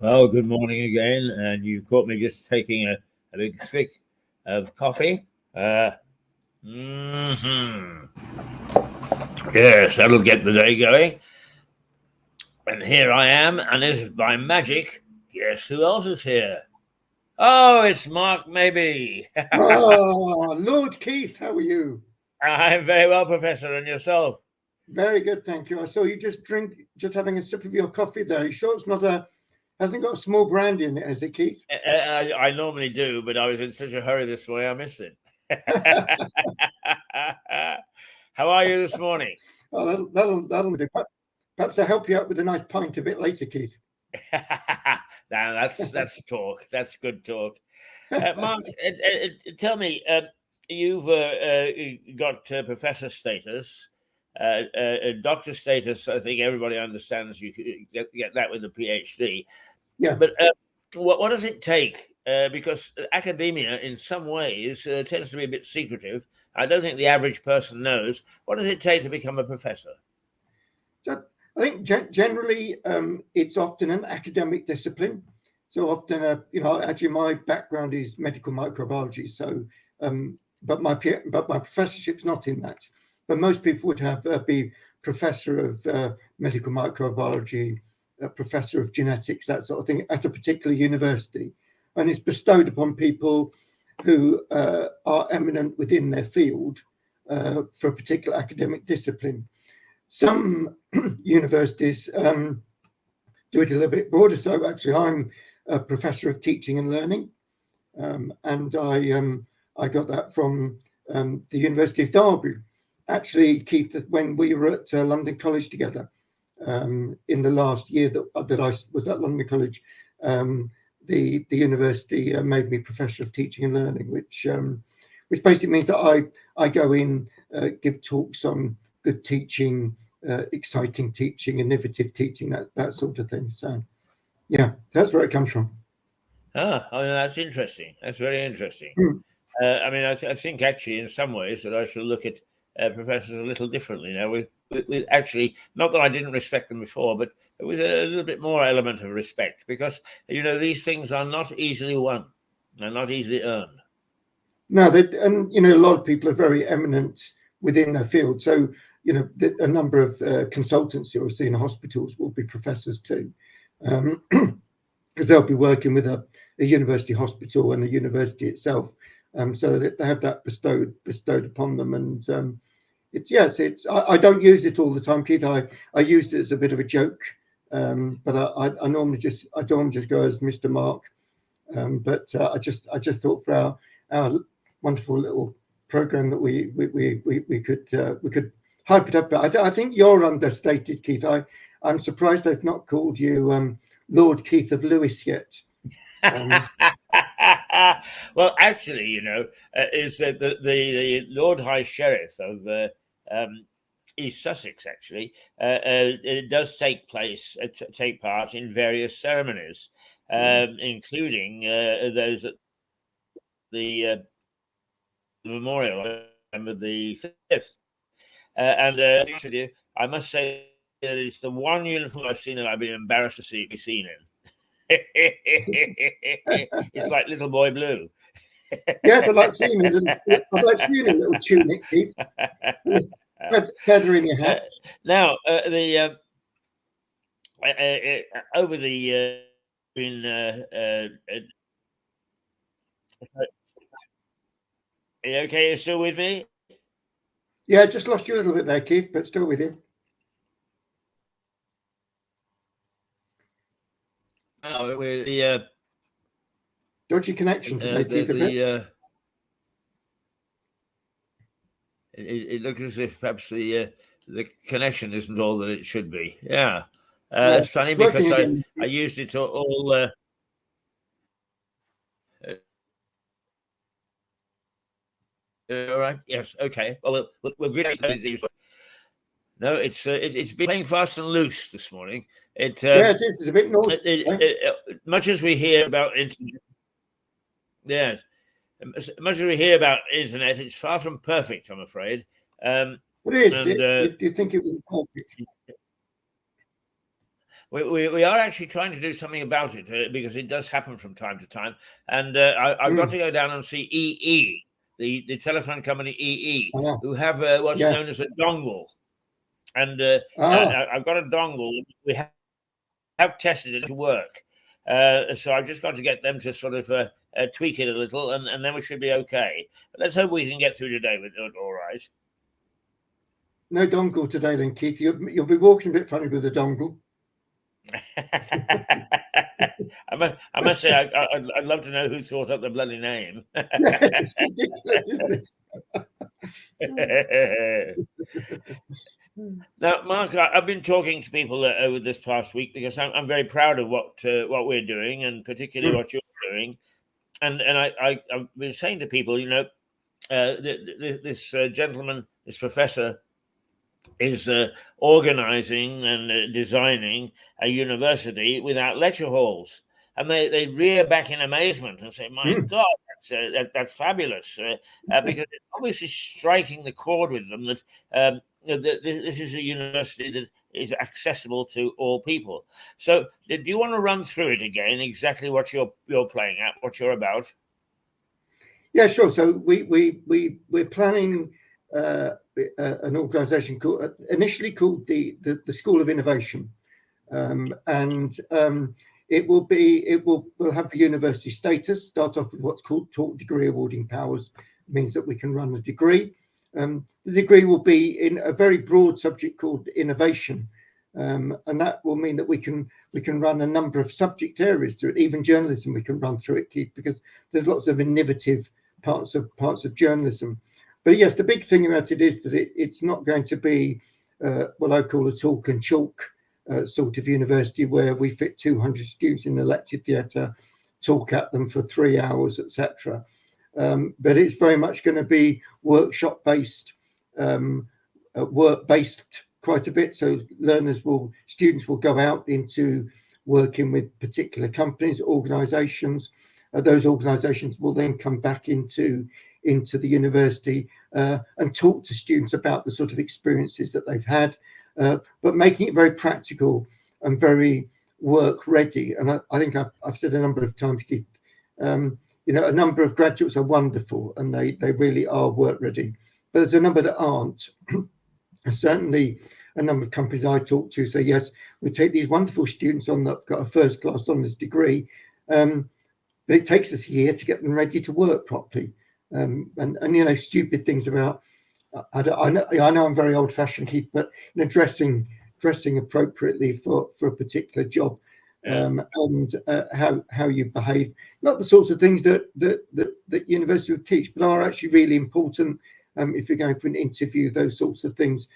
Well, good morning again, and you caught me just taking a big swig of coffee. Mhm. Yes, that'll get the day going. And here I am, and as by magic, guess who else is here? Oh, it's Mark Mabey. Oh, Lord Keith, how are you? I'm very well, Professor, and yourself? Very good, thank you. I saw you just having a sip of your coffee there. You sure it's not hasn't got a small brand in it, has it, Keith? I normally do, but I was in such a hurry this morning, I missed it. How are you this morning? Oh, that'll do. Perhaps I'll help you out with a nice pint a bit later, Keith. Now that's talk. That's good talk. Mark, tell me, you've got professor status, doctor status. I think everybody understands you get that with a PhD. Yeah. But what does it take? Because academia, in some ways, tends to be a bit secretive. I don't think the average person knows. What does it take to become a professor? So I think generally it's often an academic discipline. So often, actually my background is medical microbiology. So, but my professorship's not in that. But most people would have be professor of medical microbiology, a professor of genetics, that sort of thing, at a particular university, and it's bestowed upon people who are eminent within their field for a particular academic discipline. Some universities do it a little bit broader. So actually, I'm a professor of teaching and learning, and I got that from the University of Derby. Actually, Keith, when we were at London College together in the last year that I was at London College, the university made me professor of teaching and learning, which basically means that I go in, give talks on good teaching, exciting teaching, innovative teaching, that sort of thing. So, yeah, that's where it comes from. That's interesting. That's very interesting. Mm. I think actually, in some ways, that I should look at professors a little differently now. With actually, not that I didn't respect them before, but with a little bit more element of respect, because these things are not easily won, they're not easily earned. No, and a lot of people are very eminent within their field. So a number of consultants you'll see in hospitals will be professors too, because they'll be working with a university hospital and the university itself, so that they have that bestowed upon them. And it's I don't use it all the time, Keith. I used it as a bit of a joke, but I normally just go as Mr. Mark. But I just thought for our wonderful little program that we could hype it up. But I think you're understated, Keith. I'm surprised they've not called you Lord Keith of Lewis yet. Well, actually, is the Lord High Sheriff of East Sussex. Actually, it does take part in various ceremonies, including those at the memorial on the 5th. And with you, I must say that it's the one uniform I've seen that I've been embarrassed to be seen in. It's like Little Boy Blue. Yes, I'd like seeing it. I'd like seeing a little tunic, Keith. Feather in your hat. Now, the over the in are you okay? You're still with me? Yeah, just lost you a little bit there, Keith, but still with you. With the dodgy connection today, Keith. It looks as if perhaps the connection isn't all that it should be. Yeah, Yeah, it's funny because I used it all. All right. Yes. Okay. Well, we're great. No, it's been playing fast and loose this morning. Yeah, it is. It's a bit noisy. Much as we hear about internet, yes, much as we hear about internet, it's far from perfect, I'm afraid. It is. Do you think it was perfect? We are actually trying to do something about it because it does happen from time to time. And I've got to go down and see EE, the telephone company EE, who have what's known as a dongle. And I've got a dongle. We have tested it to work. So I've just got to get them to sort of tweak it a little, and then we should be okay. But let's hope we can get through today with it all right. No dongle today then, Keith. You'll be walking a bit funny with the dongle. I must say, I'd love to know who thought up the bloody name. Yes, it's ridiculous, isn't it? Now, Mark, I've been talking to people over this past week because I'm very proud of what we're doing, and particularly what you're doing. And I've been saying to people, this gentleman, this professor, is organizing and designing a university without lecture halls, and they rear back in amazement and say, "My God, that's fabulous!" Because it's obviously striking the chord with them that this is a university that is accessible to all people. So, do you want to run through it again? Exactly what you're playing at, what you're about? Yeah, sure. So we're planning an organisation initially called the School of Innovation, and it will have the university status. Start off with what's called taught degree awarding powers. It means that we can run a degree. The degree will be in a very broad subject called innovation, and that will mean that we can run a number of subject areas through it. Even journalism we can run through it, Keith, because there's lots of innovative parts of journalism. But yes, the big thing about it is that it's not going to be what I call a talk and chalk sort of university where we fit 200 students in the lecture theatre, talk at them for 3 hours, etc. But it's very much going to be workshop based, work based quite a bit. So students will go out into working with particular companies, organisations. Those organisations will then come back into the university and talk to students about the sort of experiences that they've had, but making it very practical and very work ready. And I think I've said a number of times, Keith, a number of graduates are wonderful and they really are work ready, but there's a number that aren't. Certainly a number of companies I talk to say, yes, we take these wonderful students on that have got a first class honours degree, but it takes us a year to get them ready to work properly. And stupid things about, I know I'm very old fashioned, Keith, but dressing appropriately for a particular job, and how you behave, not the sorts of things that university would teach, but are actually really important if you're going for an interview, those sorts of things.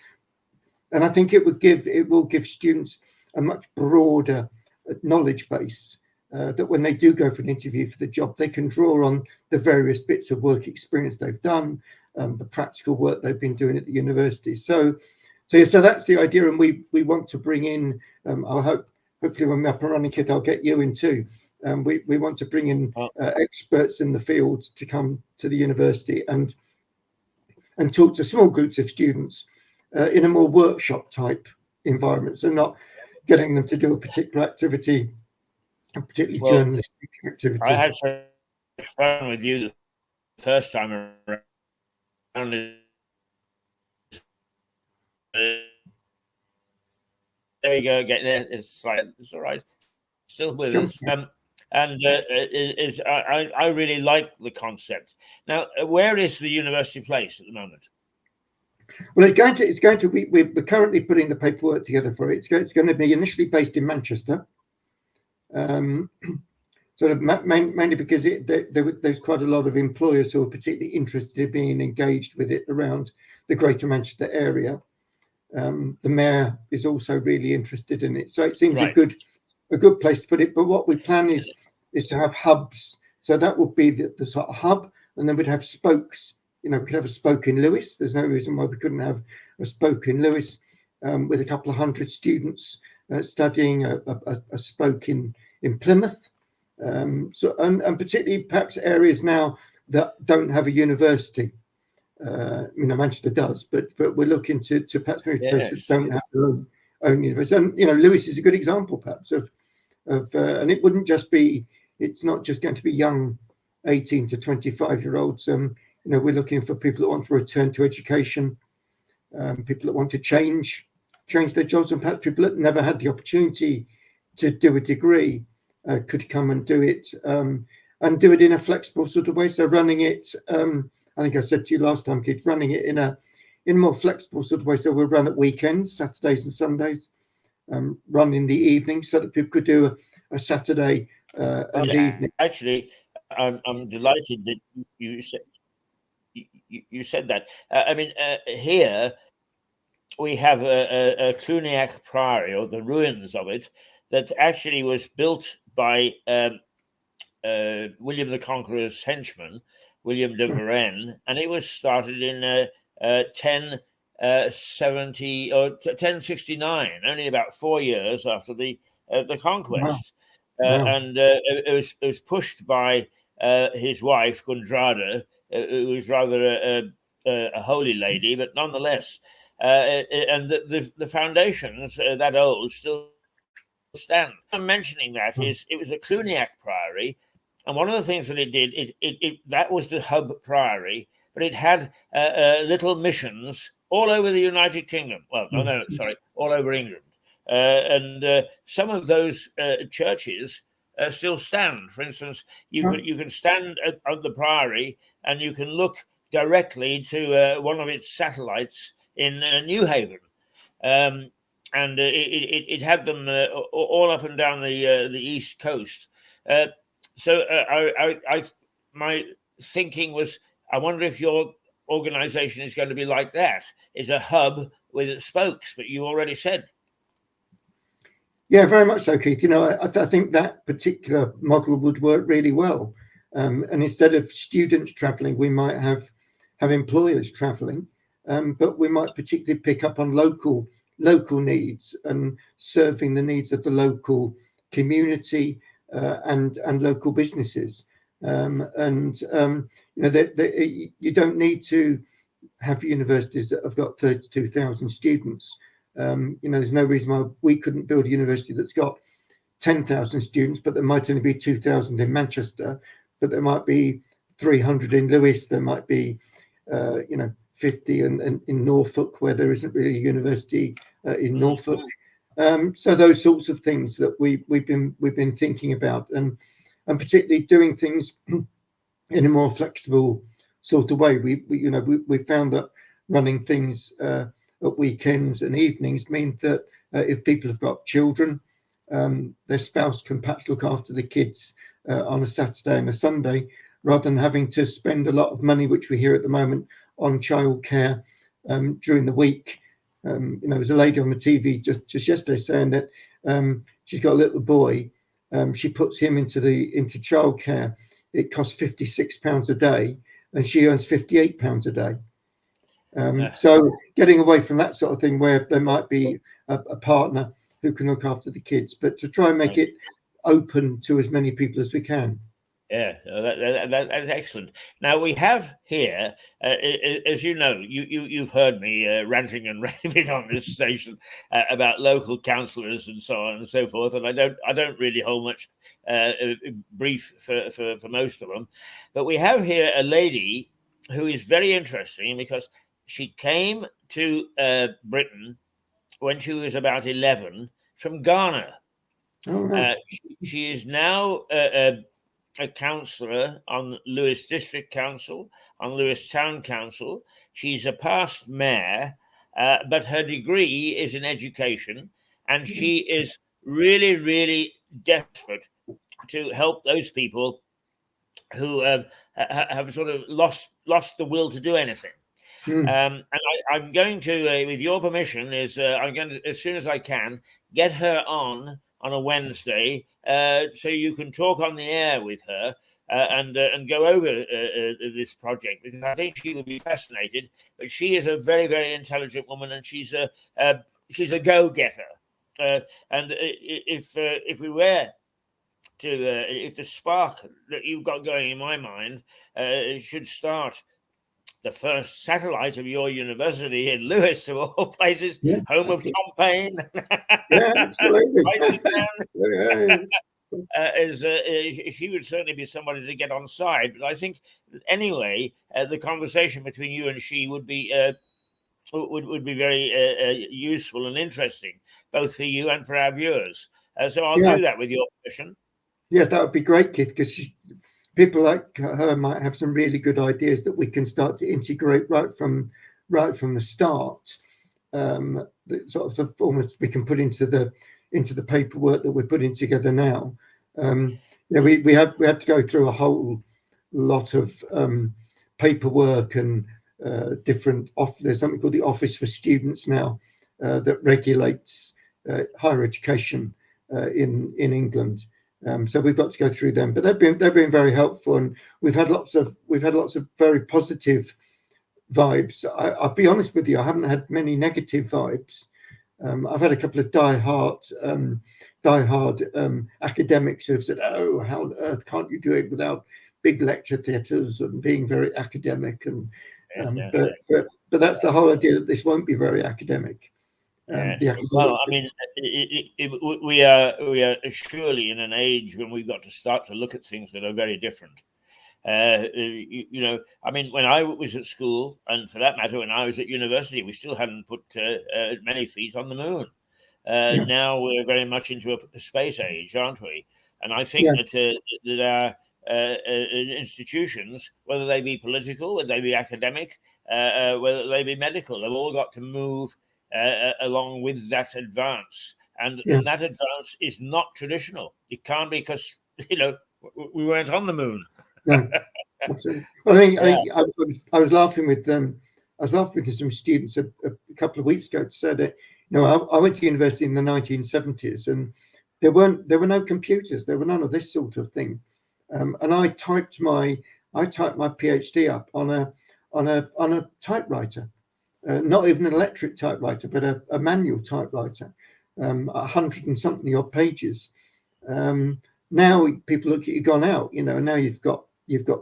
And I think it will give students a much broader knowledge base, that when they do go for an interview for the job, they can draw on the various bits of work experience they've done, the practical work they've been doing at the university. So that's the idea, and we want to bring in. Hopefully, when we're up and running, Kit, I'll get you in too. We want to bring in experts in the field to come to the university and talk to small groups of students in a more workshop type environment. So not getting them to do a particular activity, a particularly journalistic activity. I had so much fun with you the first time around. There you go, getting there. It's all right. Still with us. I really like the concept. Now, where is the university placed at the moment? Well, it's going to. We're currently putting the paperwork together for it. It's going to be initially based in Manchester. Sort of mainly because there's quite a lot of employers who are particularly interested in being engaged with it around the Greater Manchester area. The mayor is also really interested in it, so it seems a good place to put it. But what we plan is to have hubs. So that would be the sort of hub, and then we'd have spokes. We could have a spoke in Lewes. There's no reason why we couldn't have a spoke in Lewes with a couple of hundred students studying, a spoke in Plymouth. And particularly perhaps areas now that don't have a university. Manchester does, but we're looking to perhaps move to places that don't have own university. And Lewes is a good example, perhaps, of and it wouldn't just be. It's not just going to be young 18 to 25-year-olds. We're looking for people that want to return to education, people that want to change their jobs, and perhaps people that never had the opportunity to do a degree could come and do it, and do it in a flexible sort of way. So running it, I think I said to you last time, Keith, running it in a more flexible sort of way. So we'll run at weekends, Saturdays and Sundays, run in the evening, so that people could do a Saturday and evening. Actually, I'm delighted that you said that. I mean, here we have a Cluniac Priory, or the ruins of it, that actually was built by William the Conqueror's henchman, William de Varenne, and it was started in 1070 or 1069, only about 4 years after the conquest. Wow. And it was pushed by his wife Gundrada, who was rather a holy lady, but nonetheless, and the foundations that old still stand. I'm mentioning that is it was a Cluniac Priory, and one of the things that it did, it that was the hub priory, but it had little missions all over the United Kingdom. Well, no, sorry, all over England, and some of those churches still stand. For instance, you can stand at the priory and you can look directly to one of its satellites in New Haven. And it had them all up and down the east coast. So my thinking was, I wonder if your organization is going to be like that, is a hub with spokes, but you already said. Yeah, very much so, Keith. I think that particular model would work really well. And instead of students traveling, we might have employers traveling, but we might particularly pick up on local needs and serving the needs of the local community and local businesses. You don't need to have universities that have got 32,000 students. There's no reason why we couldn't build a university that's got 10,000 students, but there might only be 2,000 in Manchester, but there might be 300 in Lewes, there might be 50 in Norfolk, where there isn't really a university in Norfolk. So those sorts of things that we've been thinking about, and particularly doing things in a more flexible sort of way. We found that running things at weekends and evenings means that if people have got children, their spouse can perhaps look after the kids on a Saturday and a Sunday, rather than having to spend a lot of money, which we hear at the moment, on childcare during the week. There was a lady on the TV just yesterday saying that she's got a little boy. She puts him into childcare. It costs £56 a day, and she earns £58 a day. So getting away from that sort of thing, where there might be a partner who can look after the kids, but to try and make it open to as many people as we can. Yeah, that's excellent. Now we have here, as you know, you've heard me ranting and raving on this station about local councillors and so on and so forth, and I don't really hold much brief for most of them, but we have here a lady who is very interesting, because she came to Britain when she was about 11 from Ghana. Oh, right. She is now a councillor on Lewes District Council, on Lewes Town Council. She's a past mayor, but her degree is in education, and she is really, really desperate to help those people who have sort of lost the will to do anything. And I'm going to, with your permission, I'm going to, as soon as I can, get her on a Wednesday, so you can talk on the air with her and go over this project, because I think she will be fascinated. But she is a very, very intelligent woman, and she's a go-getter. And if we were to, if the spark that you've got going in my mind should start the first satellite of your university in Lewis, of all places, Yeah, home of absolutely. Tom Paine. Yeah, absolutely. Rising Man, Yeah. she would certainly be somebody to get on side. But I think anyway, the conversation between you and she would be very useful and interesting, both for you and for our viewers. So I'll Yeah. do that with your permission. Yeah, that would be great, Kid, because people like her might have some really good ideas that we can start to integrate right from the start. That sort of almost we can put into the paperwork that we're putting together now. We have to go through a whole lot of paperwork and different there's something called the Office for Students now that regulates higher education in England. So we've got to go through them, but they've been very helpful, and we've had lots of very positive vibes. I'll be honest with you, I haven't had many negative vibes. I've had a couple of die-hard academics who have said, "Oh, how on earth can't you do it without big lecture theatres and being very academic?" And but that's the whole idea, that this won't be very academic. Well, I mean, we are surely in an age when we've got to start to look at things that are very different. I mean, when I was at school, and for that matter, when I was at university, we still hadn't put many feet on the moon. Now we're very much into a space age, aren't we? And I think that our institutions, whether they be political, whether they be academic, whether they be medical, they've all got to move along with that advance. And that advance is not traditional. It can't be, because we weren't on the moon. No, absolutely. Well, I was laughing with them. I was laughing with some students a couple of weeks ago to say that I went to university in the 1970s, and there were no computers. There were none of this sort of thing, and I typed my PhD up on a typewriter, not even an electric typewriter, but a manual typewriter, 100 and something odd pages. Now people look at you, gone out, and now you've got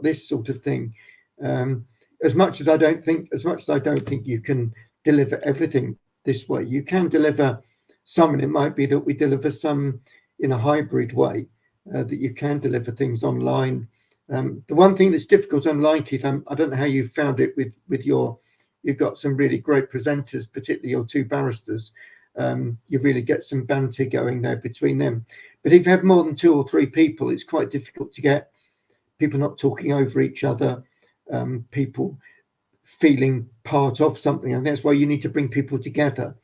this sort of thing. As much as I don't think you can deliver everything this way, you can deliver some, and it might be that we deliver some in a hybrid way, that you can deliver things online. The one thing that's difficult online, Keith, I don't know how you found it with you've got some really great presenters, particularly your two barristers. You really get some banter going there between them. But if you have more than 2 or 3 people, it's quite difficult to get people not talking over each other, people feeling part of something. And that's why you need to bring people together.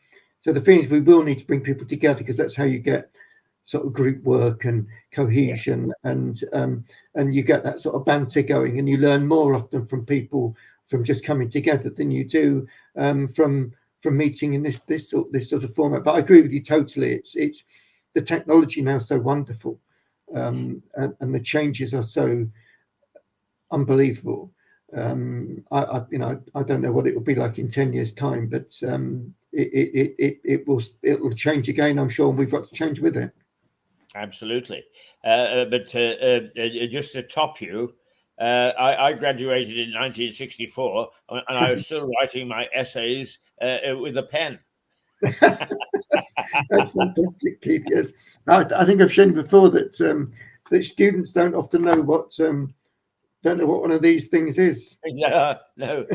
So the thing is, we will need to bring people together, because that's how you get sort of group work and cohesion, and you get that sort of banter going, and you learn more often from people from just coming together than you do from meeting in this sort of format. But I agree with you totally. It's the technology now is so wonderful, and the changes are so unbelievable. I don't know what it will be like in 10 years' time, but it will change again, I'm sure, and we've got to change with it. Absolutely. But just to top you, I graduated in 1964, and I was still writing my essays with a pen. That's fantastic, Keith. Yes, I think I've shown you before that students don't often know what one of these things is. No.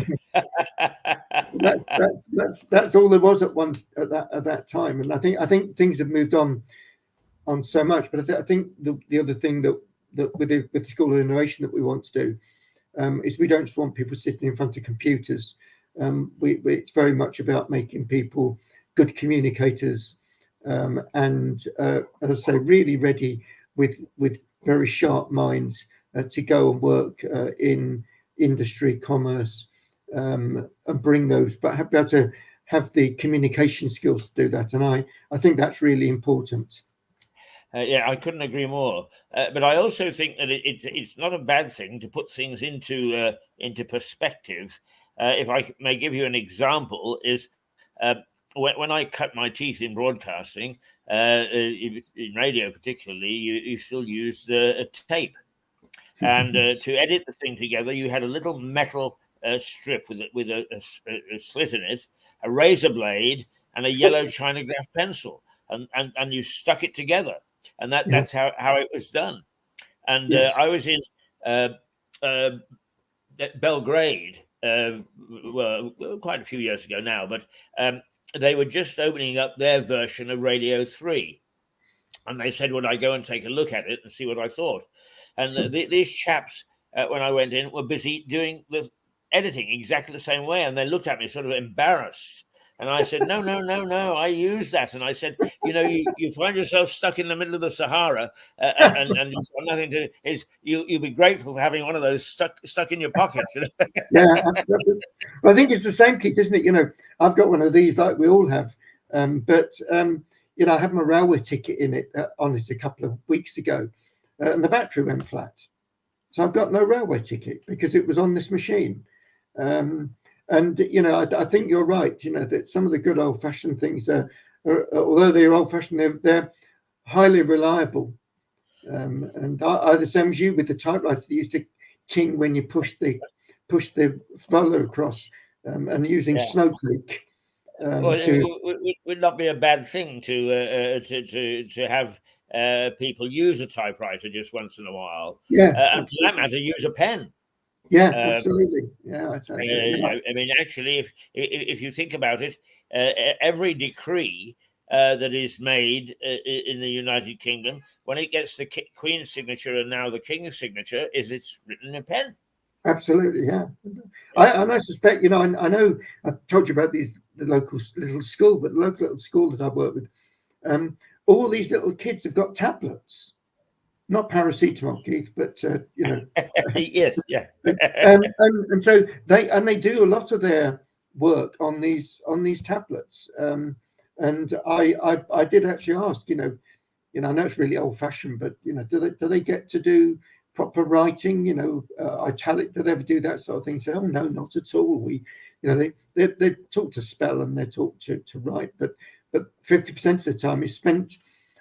That's all there was at that time, and I think things have moved on so much. But I think the other thing that with the School of Innovation that we want to do is we don't just want people sitting in front of computers. It's very much about making people good communicators, and as I say, really ready with very sharp minds to go and work in industry, commerce, and bring those, but be able to have the communication skills to do that. And I think that's really important. I couldn't agree more. But I also think that it's not a bad thing to put things into perspective. If I may give you an example, is when I cut my teeth in broadcasting, in radio particularly, you still use a tape. And to edit the thing together, you had a little metal strip with a slit in it, a razor blade, and a yellow Chinograph pencil, and you stuck it together, and that's how it was done. And I was in Belgrade, well, quite a few years ago now, but they were just opening up their version of Radio 3. And they said, would I go and take a look at it and see what I thought? And these chaps, when I went in, were busy doing the editing exactly the same way. And they looked at me sort of embarrassed. And I said, no, I use that. And I said, you find yourself stuck in the middle of the Sahara and you've got nothing to, you'll be grateful for having one of those stuck in your pocket. Yeah, absolutely. Well, I think it's the same, Keith, isn't it? I've got one of these like we all have. But I had my railway ticket on it a couple of weeks ago and the battery went flat. So I've got no railway ticket because it was on this machine. I think you're right, that some of the good old-fashioned things although they're old-fashioned, they're highly reliable. And I the same as you with the typewriter that used to ting when you push the roller across, and using snowflake. Would not be a bad thing to have people use a typewriter just once in a while. And for that matter, use a pen. Yeah, absolutely. Yeah, I mean, actually, if you think about it, every decree that is made in the United Kingdom, when it gets the Queen's signature and now the King's signature, it's written in pen. Absolutely, yeah. I suspect, I know I told you about the local little school, but the local little school that I work with, all these little kids have got tablets. Not paracetamol, Keith, but yes, yeah. and so they do a lot of their work on these tablets. And I did actually ask, I know it's really old fashioned, but do they get to do proper writing? Italic? Do they ever do that sort of thing? So, oh no, not at all. We, they talk to spell and they're taught to write, but 50% of the time is spent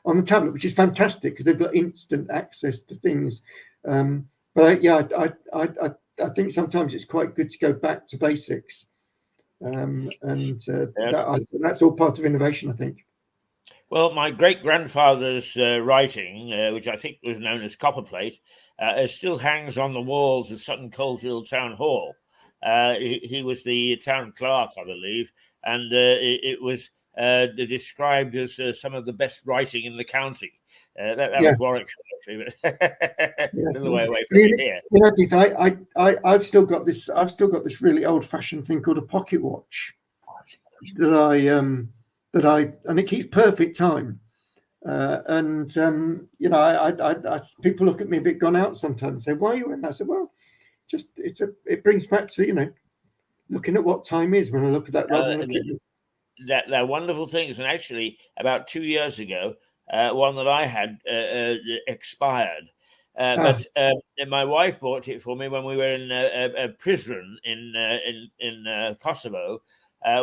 on the tablet, which is fantastic because they've got instant access to things. But I think sometimes it's quite good to go back to basics, that's all part of innovation, I think. Well, my great-grandfather's writing, which I think was known as copperplate, still hangs on the walls of Sutton Coldfield Town Hall. He was the town clerk, I believe, and it was described as some of the best writing in the county. That was Warwickshire, actually, but a little way away from it here. Keith, I've still got this really old-fashioned thing called a pocket watch and it keeps perfect time. People look at me a bit gone out sometimes and say, why are you in that? I said, well, just it brings back to looking at what time is when I look at that rather than they're wonderful things. And actually, about 2 years ago, one that I had expired. But my wife bought it for me when we were in a prison in Kosovo,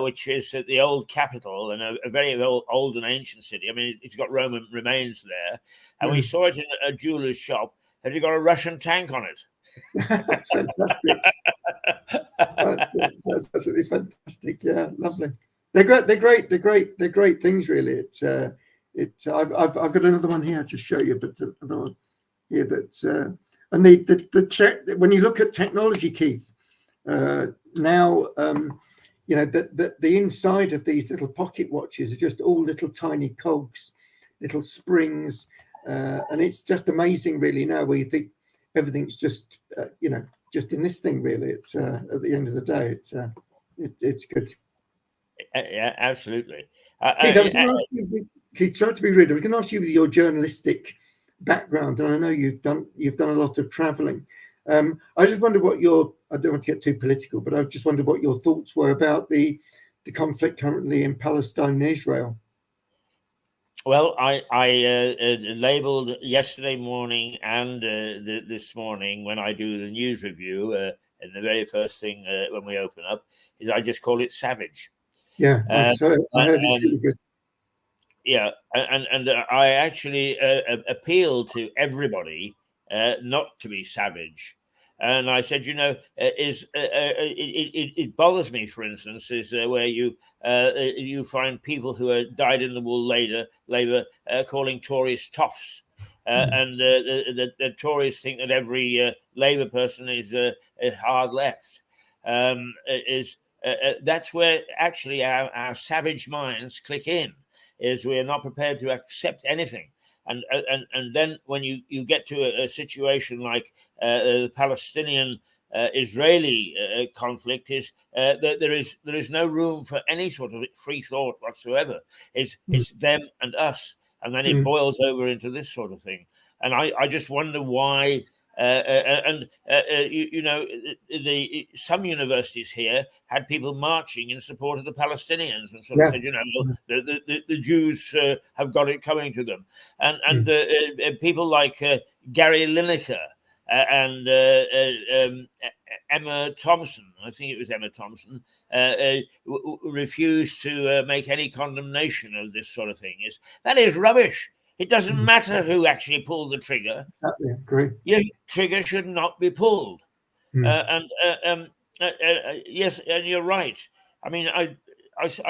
which is the old capital and a very old and ancient city. I mean, it's got Roman remains there. And we saw it in a jeweler's shop, and it got a Russian tank on it. Fantastic. That's absolutely fantastic. Yeah, lovely. They're great things, really. I've got another one here to show you, but another one here and when you look at technology, Keith, now the inside of these little pocket watches are just all little tiny cogs, little springs, and it's just amazing, really. Now where you think everything's just just in this thing, really. It's at the end of the day, it's good. Yeah, absolutely. Keith, sorry to be rude. I was going to ask you with your journalistic background, and I know you've done a lot of traveling. I just wondered I don't want to get too political, but I just wondered what your thoughts were about the conflict currently in Palestine and Israel. Well, I labelled yesterday morning and this morning when I do the news review, and the very first thing when we open up is I just call it savage. Yeah, I heard it's really good. Yeah, and I actually appeal to everybody not to be savage. And I said, it bothers me, for instance, is where you find people who are dyed-in-the-wool Labour calling Tories toffs. And the Tories think that every Labour person is hard left. That's where actually our savage minds click in, is we're not prepared to accept anything. And then when you get to a situation like the Palestinian Israeli conflict, is there is no room for any sort of free thought whatsoever. It's them and us, and then it boils over into this sort of thing. And I just wonder why. Some universities here had people marching in support of the Palestinians and sort of said, the Jews have got it coming to them, and people like Gary Lineker and Emma Thompson, I think it was Emma Thompson, refused to make any condemnation of this sort of thing. That is rubbish. It doesn't matter who actually pulled the trigger. Exactly, agree. Your trigger should not be pulled. Yes, and you're right. I mean, I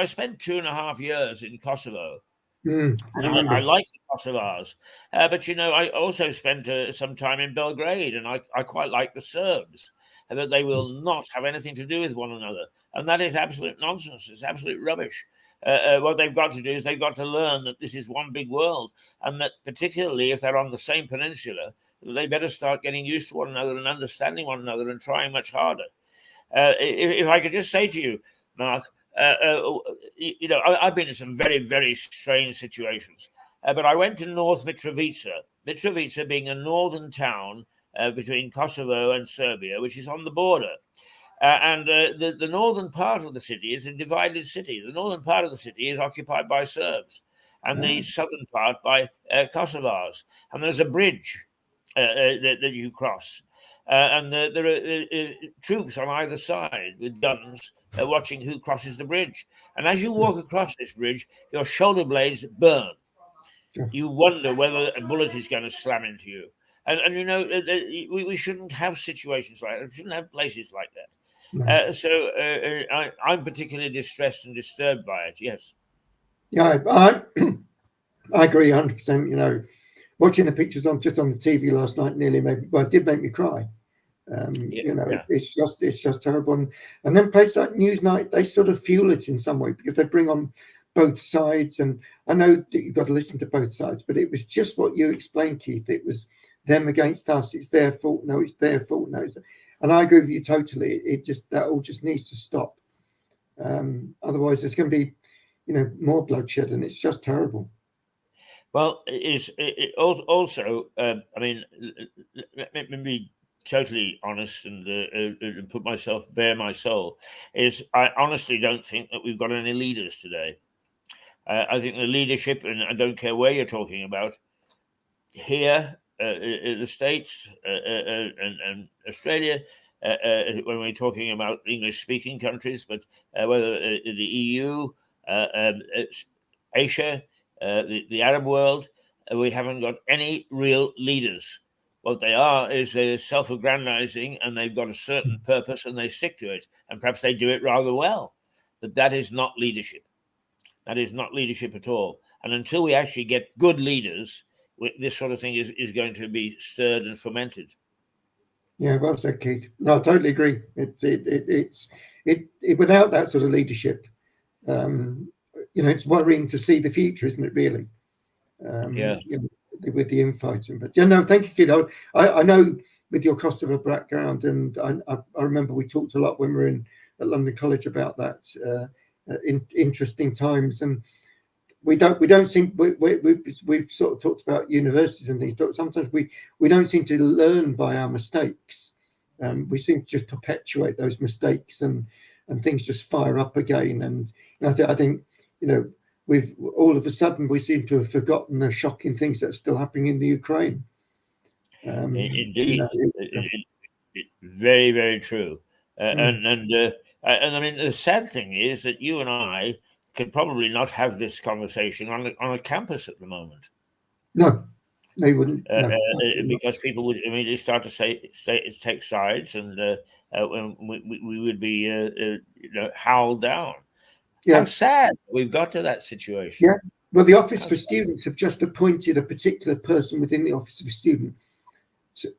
spent 2.5 years in Kosovo. I like the Kosovars, but I also spent some time in Belgrade, and I quite like the Serbs, and that they will not have anything to do with one another, and that is absolute nonsense. It's absolute rubbish. What they've got to do is they've got to learn that this is one big world, and that particularly if they're on the same peninsula, they better start getting used to one another and understanding one another and trying much harder. If I could just say to you, Mark, I've been in some very, very strange situations, but I went to North Mitrovica, Mitrovica being a northern town between Kosovo and Serbia, which is on the border. And the northern part of the city is a divided city. The northern part of the city is occupied by Serbs, and the southern part by Kosovars. And there's a bridge that you cross. And there are troops on either side with guns watching who crosses the bridge. And as you walk across this bridge, your shoulder blades burn. You wonder whether a bullet is going to slam into you. And we shouldn't have situations like that. We shouldn't have places like that. So I'm particularly distressed and disturbed by it. Yes. Yeah, I agree 100%. Watching the pictures just on the TV last night it did make me cry. It's just terrible. And then places like Newsnight, they sort of fuel it in some way because they bring on both sides. And I know that you've got to listen to both sides, but it was just what you explained, Keith. It was them against us. It's their fault. No, it's their fault. No, and I agree with you totally. That all just needs to stop. Otherwise, there's going to be, more bloodshed, and it's just terrible. Well, it also, I mean, let me be totally honest and put myself, bare my soul, is I honestly don't think that we've got any leaders today. I think the leadership, and I don't care where you're talking about, here, in the States and Australia, when we're talking about English-speaking countries, but whether the EU, Asia, the Arab world, we haven't got any real leaders. What they are is they're self-aggrandizing, and they've got a certain purpose, and they stick to it, and perhaps they do it rather well. But that is not leadership. That is not leadership at all. And until we actually get good leaders, this sort of thing is going to be stirred and fomented. Yeah, well said, Keith. No, I totally agree. It's without that sort of leadership, it's worrying to see the future, isn't it? Really, with the infighting. But thank you, Keith. I know with your Kosovo background, and I remember we talked a lot when we were at London College about that in interesting times. And we don't seem we've sort of talked about universities and things, but sometimes we don't seem to learn by our mistakes. We seem to just perpetuate those mistakes, and things just fire up again. And I think we've all of a sudden we seem to have forgotten the shocking things that are still happening in the Ukraine. Indeed, very, very true. And I mean, the sad thing is that you and I could probably not have this conversation on a campus at the moment. No. They wouldn't. No, absolutely not. because people would immediately start to take sides, and we would be howled down. Yeah. How sad we've got to that situation. Yeah. Well, the Office How for sad. Students have just appointed a particular person within the Office of a Student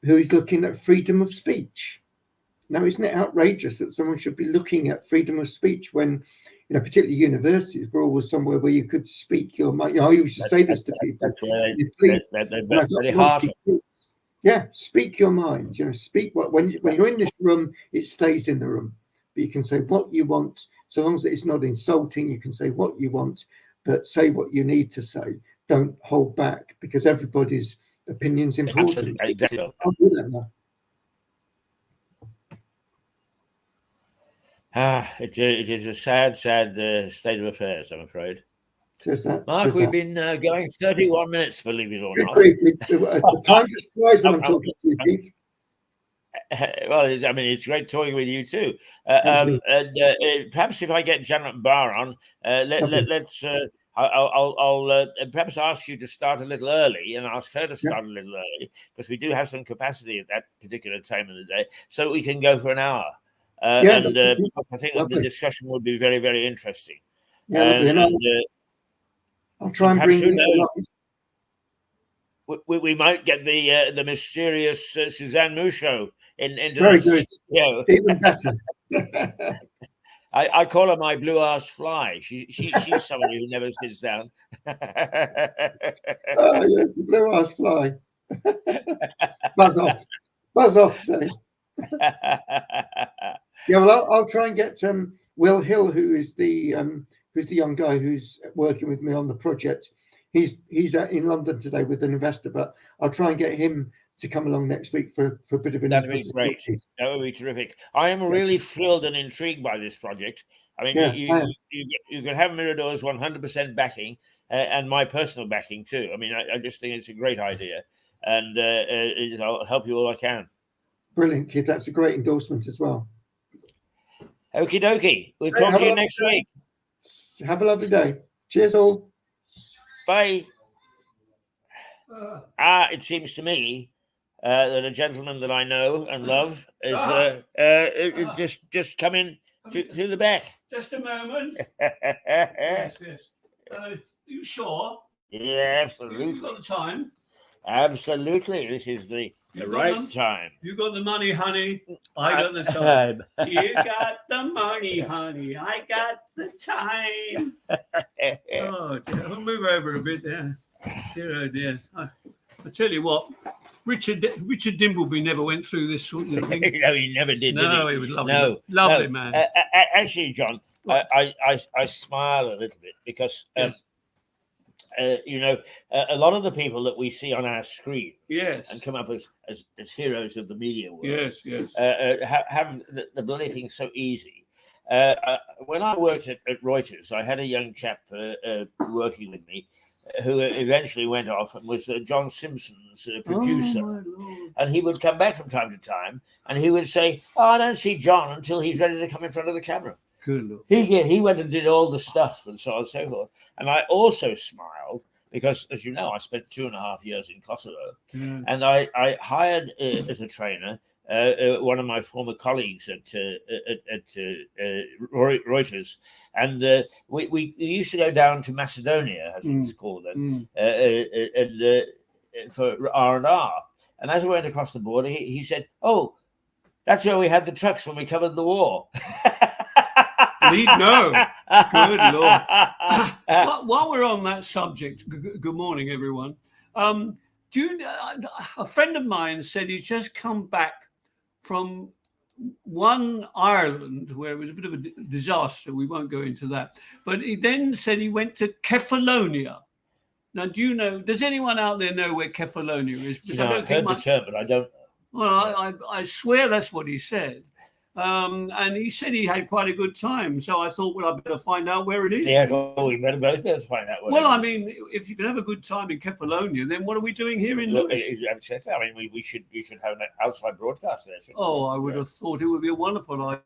who is looking at freedom of speech. Now, isn't it outrageous that someone should be looking at freedom of speech when, particularly universities were always somewhere where you could speak your mind? I used to say this to people. That's where Please, they're very harsh. Yeah, speak your mind. Speak when you're in this room, it stays in the room. But you can say what you want, so long as it's not insulting. You can say what you want, but say what you need to say. Don't hold back, because everybody's opinion's important. Exactly. I'll do that now. It is a sad state of affairs, I'm afraid. Mark, we've been going 31 minutes, believe it or not. The time just flies when I'm talking to you, Keith. Well, I mean, it's great talking with you too. And perhaps if I get Janet Barr on, let's. I'll perhaps ask you to start a little early, and ask her to start a little early, because we do have some capacity at that particular time of the day, so we can go for an hour. I think the discussion would be very, very interesting. Yeah, I'll try and bring you. We might get the mysterious Suzanne Mouchot into very this, good, even better. I call her my blue-ass fly. She's somebody who never sits down. Oh yes, the blue-ass fly. Buzz off, say. Yeah, well, I'll try and get Will Hill, who is the young guy who's working with me on the project. He's in London today with an investor, but I'll try and get him to come along next week for a bit of an. That'd be great. That would be terrific. I am really thrilled and intrigued by this project. I mean, you can have Mirador's 100% backing and my personal backing too. I mean, I just think it's a great idea, and I'll help you all I can. Brilliant, kid. That's a great endorsement as well. Okie dokie. We'll talk to you next week. Have a lovely day. Cheers all. Bye. It seems to me that a gentleman that I know and love is just coming through the back. Just a moment. Yes. You sure? Yeah, absolutely. You've got the time. Absolutely. This is the right time. You got the money, honey. I got the time. You got the money, honey. I got the time. Oh, dear. I'll move over a bit there. Dear, oh dear. I tell you what, Richard Dimbleby never went through this sort of thing. No, he never did. No, he was lovely. Lovely man. Actually, John, I smile a little bit because yes. A lot of the people that we see on our screen, yes, and come up as heroes of the media world, yes, have the bloody thing so easy. When I worked at Reuters, I had a young chap working with me who eventually went off and was John Simpson's producer. And he would come back from time to time and he would say, I don't see John until he's ready to come in front of the camera. Good Lord. He went and did all the stuff and so on and so forth. And I also smiled because, as you know, I spent 2.5 years in Kosovo. And I hired as a trainer one of my former colleagues at Reuters, and we used to go down to Macedonia, as it's called, for R&R. And as we went across the border, he said, "Oh, that's where we had the trucks when we covered the war." No, good Lord. While we're on that subject, good morning, everyone. A friend of mine said he's just come back from one Ireland where it was a bit of a disaster. We won't go into that. But he then said he went to Kefalonia. Now, does anyone out there know where Kefalonia is? Because I've heard the term, but I don't know. Well, I swear that's what he said. And he said he had quite a good time. So I thought, well, I better find out where it is. Yeah, well, we better both find out where it is. Well, I mean, if you can have a good time in Kefalonia, then what are we doing here in Lewis? I mean, we should have an outside broadcast there. Oh, I would have thought it would be a wonderful idea.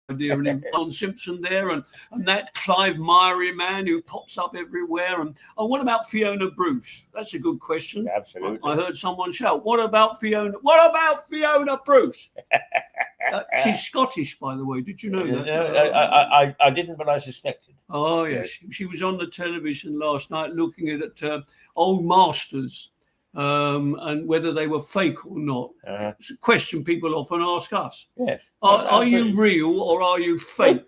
idea. And Don Simpson there, and that Clive Meyerly man who pops up everywhere. And what about Fiona Bruce? That's a good question. Absolutely. I heard someone shout, "What about Fiona? What about Fiona Bruce?" She's Scottish, by the way. Did you know that? No, I didn't, but I suspected. Oh yes, she was on the television last night looking at old masters. And whether they were fake or not. It's a question people often ask us. Yes. Are you real or are you fake?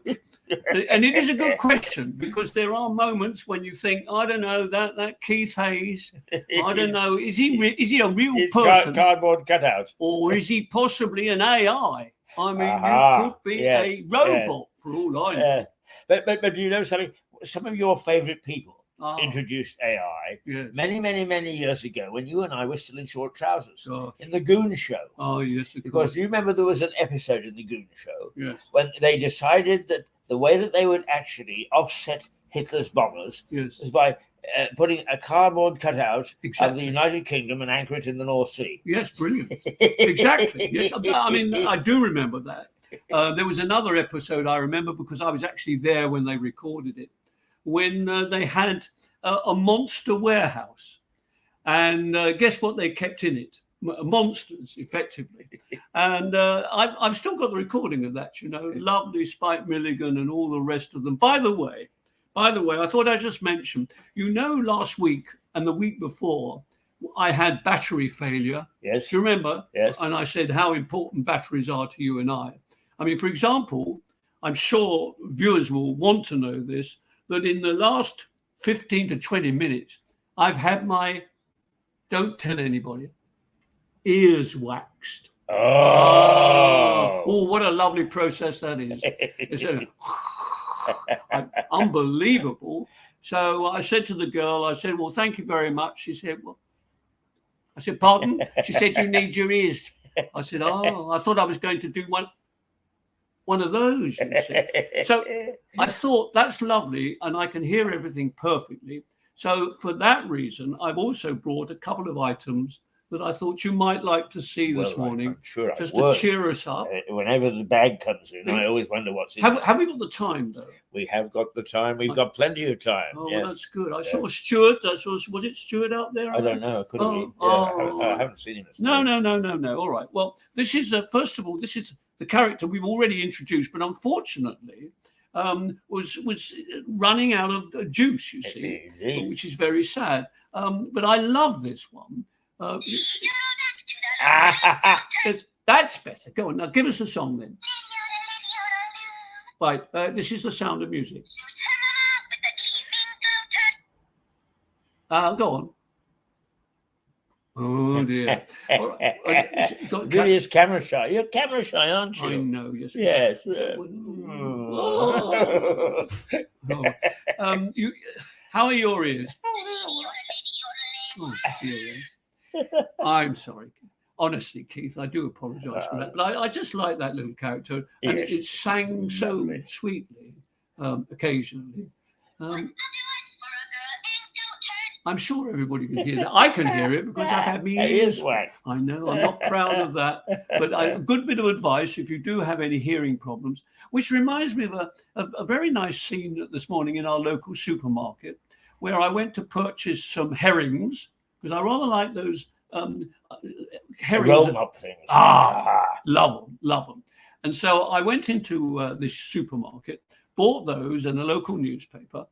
And it is a good question, because there are moments when you think, I don't know, that Keith Hayes, I don't know, is he a real person? Cardboard cutout. Or is he possibly an AI? I mean, you could be a robot for all I know. But do you know something? Some of your favourite people introduced AI many years ago, when you and I were still in short trousers in the Goon Show. Oh yes, because do you remember there was an episode in the Goon Show when they decided that the way that they would actually offset Hitler's bombers was by putting a cardboard cutout of the United Kingdom and anchor it in the North Sea. Yes, brilliant. Exactly. Yes, I mean, I do remember that. There was another episode I remember, because I was actually there when they recorded it, when they had a monster warehouse, and guess what they kept in it? Monsters, effectively. And I've still got the recording of that, lovely Spike Milligan and all the rest of them. By the way, I thought I'd just mention, last week and the week before, I had battery failure. Yes. Do you remember? Yes. And I said how important batteries are to you and I. I mean, for example, I'm sure viewers will want to know this, that in the last 15 to 20 minutes, I've had my, don't tell anybody, ears waxed. Oh, what a lovely process that is. It's unbelievable. So I said to the girl, well, thank you very much. She said, well, I said, pardon? She said, you need your ears. I said, oh, I thought I was going to do one of those, you see. So I thought, that's lovely, and I can hear everything perfectly. So for that reason, I've also brought a couple of items that I thought you might like to see this morning, just to cheer us up. Whenever the bag comes in, I always wonder what's in it. Have we got the time, though? We have got the time. We've got plenty of time. Oh, yes. Well, that's good. I saw Stuart. Was it Stuart out there? I don't know. Could have been. I haven't seen him. No. All right. Well, this is, first of all, this is the character we've already introduced, but unfortunately was running out of juice, you see, which is very sad. But I love this one. That's better. Go on. Now give us a song then. Right. This is The Sound of Music. Go on. Oh dear. Really is camera shy. You're camera shy, aren't you? I know, yes. Yes. How are your ears? Oh, dear. I'm sorry. Honestly, Keith, I do apologise for that. But I just like that little character. And it sang so sweetly occasionally. I'm sure everybody can hear that. I can hear it because I've had my ears waxed. I know, I'm not proud of that. But a good bit of advice if you do have any hearing problems, which reminds me of a very nice scene this morning in our local supermarket, where I went to purchase some herrings, because I rather like those herrings. Roll-up things. Love them. And so I went into this supermarket, bought those in a local newspaper.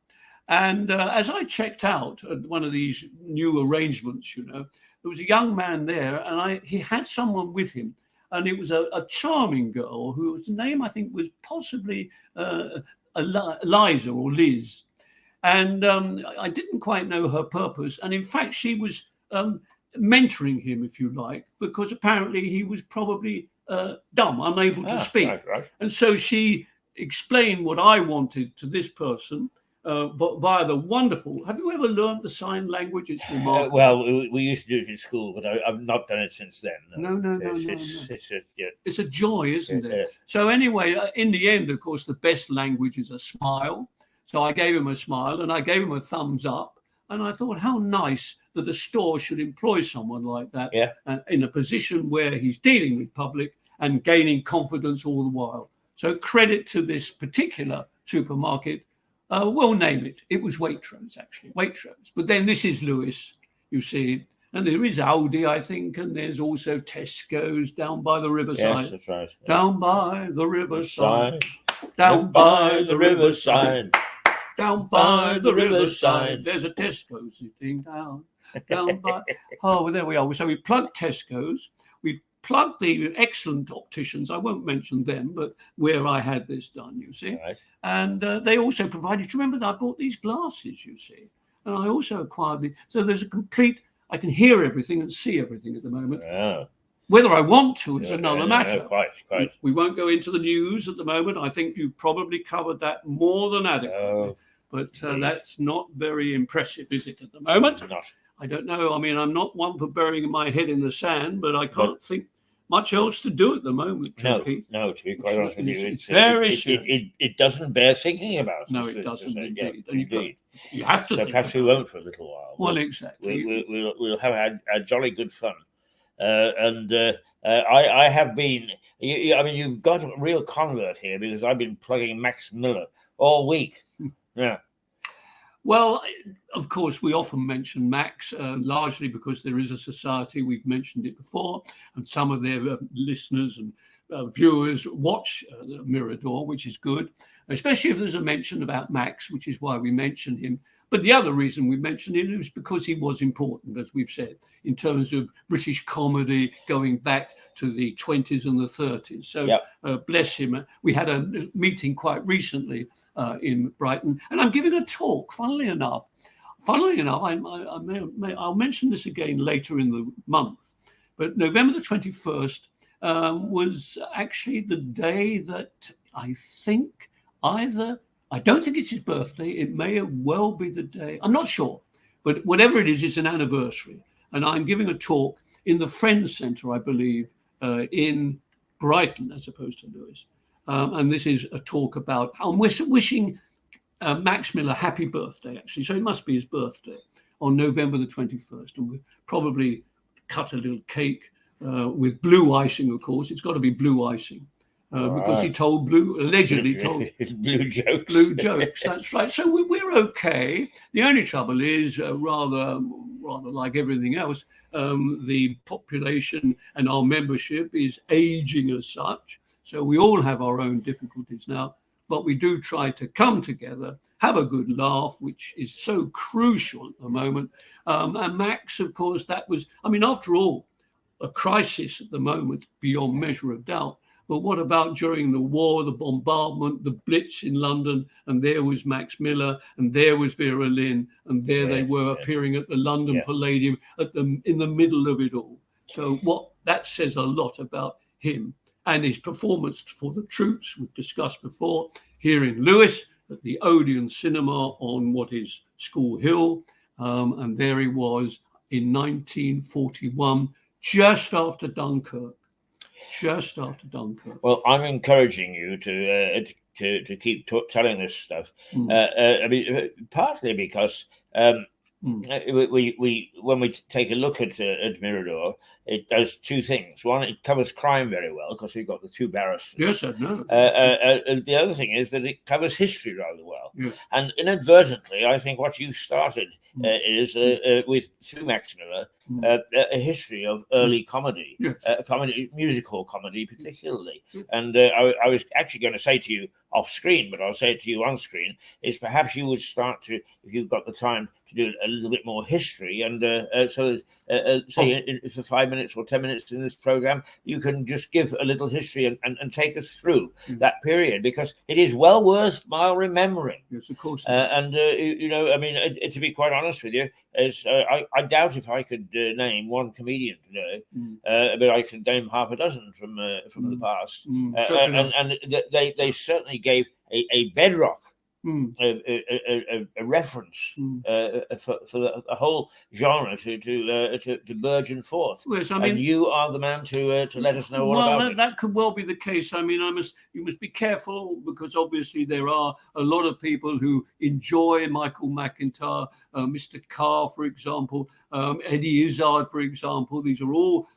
And as I checked out at one of these new arrangements, there was a young man there, and he had someone with him. And it was a charming girl whose name I think was possibly Eliza or Liz. And I didn't quite know her purpose. And in fact, she was mentoring him, if you like, because apparently he was probably dumb, unable to speak. Right. And so she explained what I wanted to this person. But via the wonderful. Have you ever learned the sign language? It's remarkable. Well, we used to do it in school, but I've not done it since then. No. It's a joy, isn't it? So anyway, in the end, of course, the best language is a smile. So I gave him a smile and I gave him a thumbs up. And I thought, how nice that a store should employ someone like that in a position where he's dealing with public and gaining confidence all the while. So credit to this particular supermarket. We'll name it. It was Waitrose, actually, Waitrose. But then this is Lewis, you see. And there is Aldi, I think, and there's also Tesco's down by the riverside. Yes, that's right. Down by the riverside. Down by the riverside. Down by the riverside. There's a Tesco's sitting down by. Oh, well, there we are. So we plugged Tesco's. We've plugged the excellent opticians. I won't mention them, but where I had this done, you see. Right. And they also provided. Do you remember that I bought these glasses, you see? And I also acquired the. So there's a complete. I can hear everything and see everything at the moment. Oh. Whether I want to is another matter. Quite. We won't go into the news at the moment. I think you've probably covered that more than adequately. Oh, but that's not very impressive, is it, at the moment? not. I don't know. I mean, I'm not one for burying my head in the sand, but I can't think much else to do at the moment. No, Pete. no. To be quite honest with you, It's very it doesn't bear thinking about. No, it doesn't indeed. And indeed. You have to. So think perhaps we about won't for a little while. Well, exactly. We'll have a jolly good fun, and I have been. I mean, you've got a real convert here because I've been plugging Max Miller all week. Yeah. Well, of course, we often mention Max, largely because there is a society, we've mentioned it before, and some of their listeners and viewers watch Mirador, which is good, especially if there's a mention about Max, which is why we mention him. But the other reason we mentioned him is because he was important, as we've said, in terms of British comedy going back to the 20s and the 30s. So bless him. We had a meeting quite recently in Brighton, and I'm giving a talk, funnily enough, I'll mention this again later in the month, but November the 21st was actually the day that I think I don't think it's his birthday. It may well be the day. I'm not sure. But whatever it is, it's an anniversary. And I'm giving a talk in the Friends Centre, I believe, in Brighton, as opposed to Lewis. And this is a talk about, I'm wishing Max Miller happy birthday, actually. So it must be his birthday on November the 21st. And we'll probably cut a little cake with blue icing, of course. It's got to be blue icing. Because he allegedly told blue jokes. Blue jokes, that's right. So we're okay. The only trouble is, rather like everything else, the population and our membership is aging as such. So we all have our own difficulties now, but we do try to come together, have a good laugh, which is so crucial at the moment. And Max, of course, after all, a crisis at the moment beyond measure of doubt. But what about during the war, the bombardment, the Blitz in London, and there was Max Miller, and there was Vera Lynn, and there they were appearing at the London Palladium in the middle of it all. So that says a lot about him and his performance for the troops, we've discussed before, here in Lewis at the Odeon Cinema on what is School Hill. And there he was in 1941, just after Dunkirk. Well, I'm encouraging you to keep telling this stuff. I mean, partly because we when we take a look at Mirador, it does two things. One, it covers crime very well because we've got the two barristers. Yes, I know. The other thing is that it covers history rather well. Yes. And inadvertently, I think what you started is with through Max Miller a history of early comedy, music hall comedy particularly. And I was actually going to say to you off screen, but I'll say it to you on screen, is perhaps you would start to, if you've got the time, to do a little bit more history. And for 5 minutes or 10 minutes in this program, you can just give a little history and take us through that period, because it is well worthwhile remembering. Yes, of course. I mean, to be quite honest with you, I doubt if I could name one comedian today, but I could name half a dozen from the past. And they certainly gave a bedrock, a reference for the whole genre to burgeon forth. Yes, I mean, and you are the man to let us know all about it. That could well be the case. I mean, you must be careful, because obviously there are a lot of people who enjoy Michael McIntyre, Mr. Carr, for example, Eddie Izzard, for example. These are all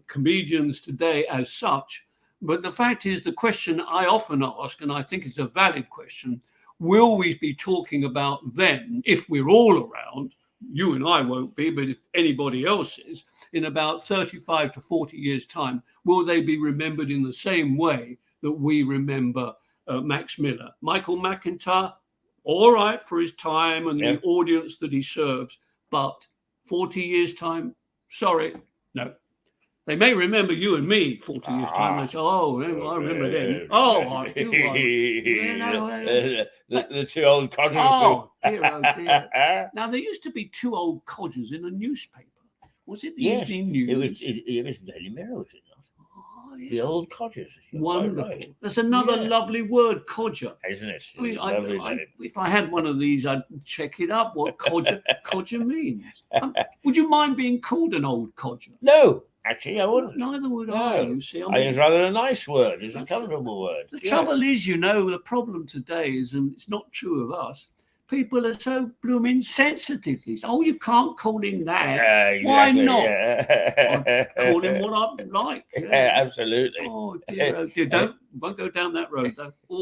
comedians today as such. But the fact is, the question I often ask, and I think it's a valid question, will we be talking about them if we're all around? You and I won't be, but if anybody else is, in about 35 to 40 years' time, will they be remembered in the same way that we remember Max Miller? Michael McIntyre, all right for his time and the audience that he serves, but 40 years' time, sorry, no. They may remember you and me 40 years' time. And they say, oh, I remember them. Oh, I do. The two old codgers. Oh, dear. Now, there used to be two old codgers in a newspaper. Was it the Evening News? It was the Daily Mirror, was it not? Oh, yes. The old codgers. Wonderful. Right. That's another lovely word, codger. Isn't it? I mean, if I had one of these, I'd check it up, what codger means. Would you mind being called an old codger? No. Actually, I wouldn't. Neither would I. You see, I think it's rather a nice word. It's a comfortable word. The trouble is, the problem today is, and it's not true of us, people are so blooming sensitive. Oh, you can't call him that. Exactly, why not? I call him what I like. Absolutely. Oh, dear. Won't go down that road, though. Oh,